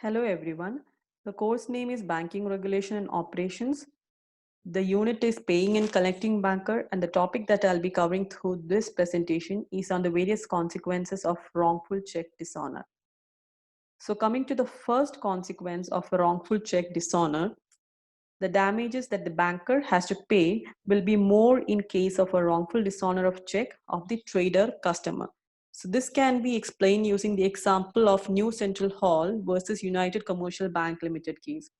Hello everyone. The course name is Banking Regulation and Operations. The unit is Paying and Collecting Banker, and the topic that I'll be covering through this presentation is on the various consequences of wrongful check dishonor. So coming to the first consequence of a wrongful check dishonor, the damages that the banker has to pay will be more in case of a wrongful dishonor of check of the trader customer. So this can be explained using the example of New Central Hall versus United Commercial Bank Limited case.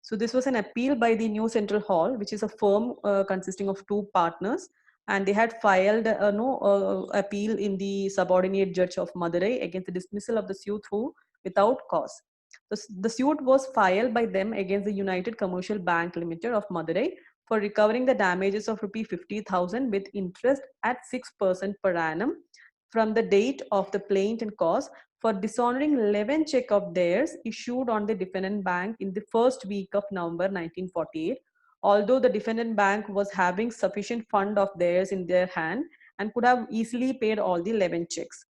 So this was an appeal by the New Central Hall, which is a firm consisting of two partners, and they had filed no appeal in the subordinate judge of Madurai against the dismissal of the suit through without cause. The suit was filed by them against the United Commercial Bank Limited of Madurai for recovering the damages of rupee 50,000 with interest at 6% per annum from the date of the plaint and cause for dishonoring 11 check of theirs issued on the defendant bank in the first week of November 1948, although the defendant bank was having sufficient fund of theirs in their hand and could have easily paid all the 11 checks.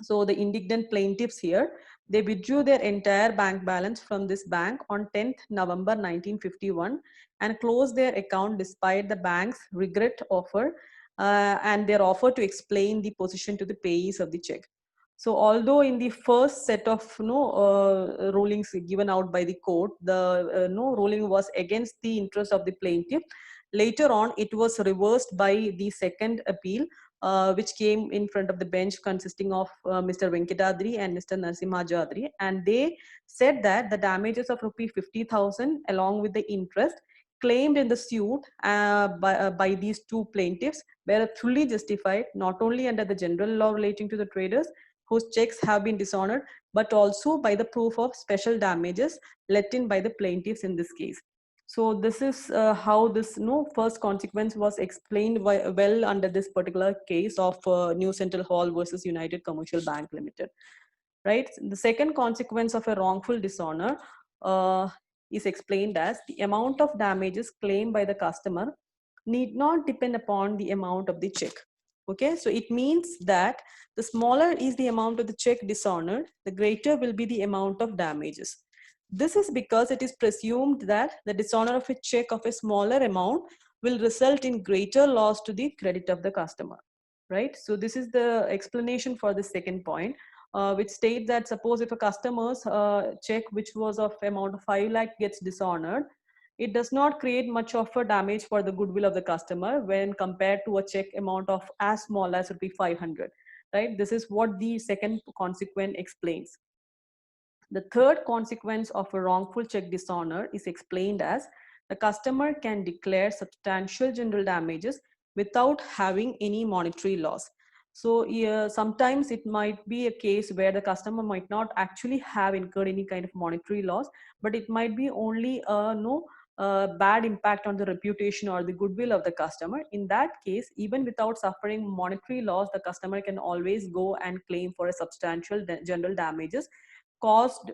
So the indignant plaintiffs here, they withdrew their entire bank balance from this bank on 10th November 1951 and closed their account despite the bank's regret offer and their offer to explain the position to the payees of the check. So although in the first set of rulings given out by the court, the no ruling was against the interest of the plaintiff, later on it was reversed by the second appeal, which came in front of the bench consisting of Mr. Venkatadri and Mr. Narasimha Jadri, and they said that the damages of rupee 50,000 along with the interest claimed in the suit by these two plaintiffs were fully justified not only under the general law relating to the traders whose checks have been dishonored, but also by the proof of special damages let in by the plaintiffs in this case. So this is how this first consequence was explained well under this particular case of New Central Hall versus United Commercial Bank Limited. Right. The second consequence of a wrongful dishonor uh, is explained as the amount of damages claimed by the customer need not depend upon the amount of the check. Okay, so it means that the smaller is the amount of the check dishonored, the greater will be the amount of damages. This is because it is presumed that the dishonor of a check of a smaller amount will result in greater loss to the credit of the customer. Right. So this is the explanation for the second point, which states that suppose if a customer's check which was of amount of 5 lakh gets dishonored, it does not create much of a damage for the goodwill of the customer when compared to a check amount of as small as rupee 500. Right. This is what the second consequence explains. The third consequence of a wrongful check dishonor is explained as the customer can declare substantial general damages without having any monetary loss. So sometimes it might be a case where the customer might not actually have incurred any kind of monetary loss, but it might be only bad impact on the reputation or the goodwill of the customer. In that case, even without suffering monetary loss, the customer can always go and claim for a substantial general damages caused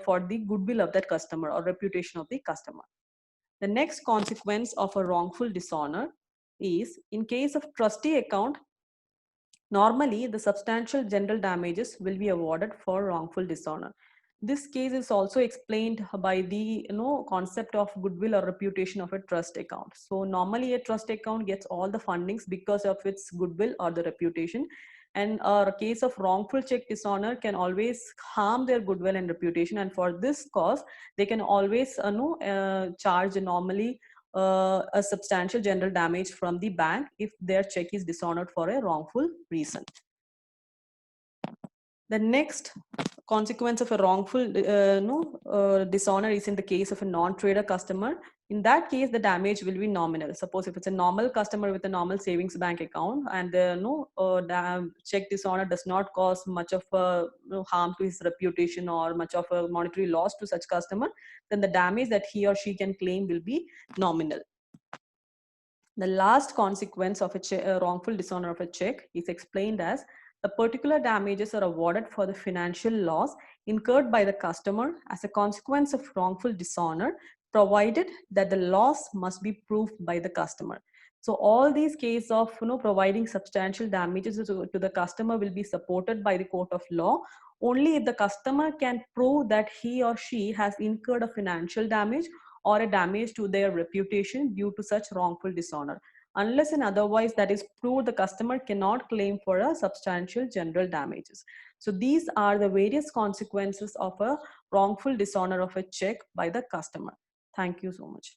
for the goodwill of that customer or reputation of the customer. The next consequence of a wrongful dishonor is in case of trustee account, normally the substantial general damages will be awarded for wrongful dishonor. This case is also explained by the concept of goodwill or reputation of a trust account. So normally a trust account gets all the fundings because of its goodwill or the reputation, and a case of wrongful check dishonor can always harm their goodwill and reputation, and for this cause they can always charge normally a substantial general damage from the bank if their check is dishonored for a wrongful reason. The next consequence of a wrongful dishonor is in the case of a non-trader customer. In that case, the damage will be nominal. Suppose if it's a normal customer with a normal savings bank account and the check dishonor does not cause much of a harm to his reputation or much of a monetary loss to such customer, then the damage that he or she can claim will be nominal. The last consequence of a wrongful dishonor of a check is explained as the particular damages are awarded for the financial loss incurred by the customer as a consequence of wrongful dishonor, provided that the loss must be proved by the customer. So all these cases of providing substantial damages to the customer will be supported by the court of law only if the customer can prove that he or she has incurred a financial damage or a damage to their reputation due to such wrongful dishonor. Unless and otherwise that is proved, the customer cannot claim for a substantial general damages. So these are the various consequences of a wrongful dishonor of a check by the customer. Thank you so much.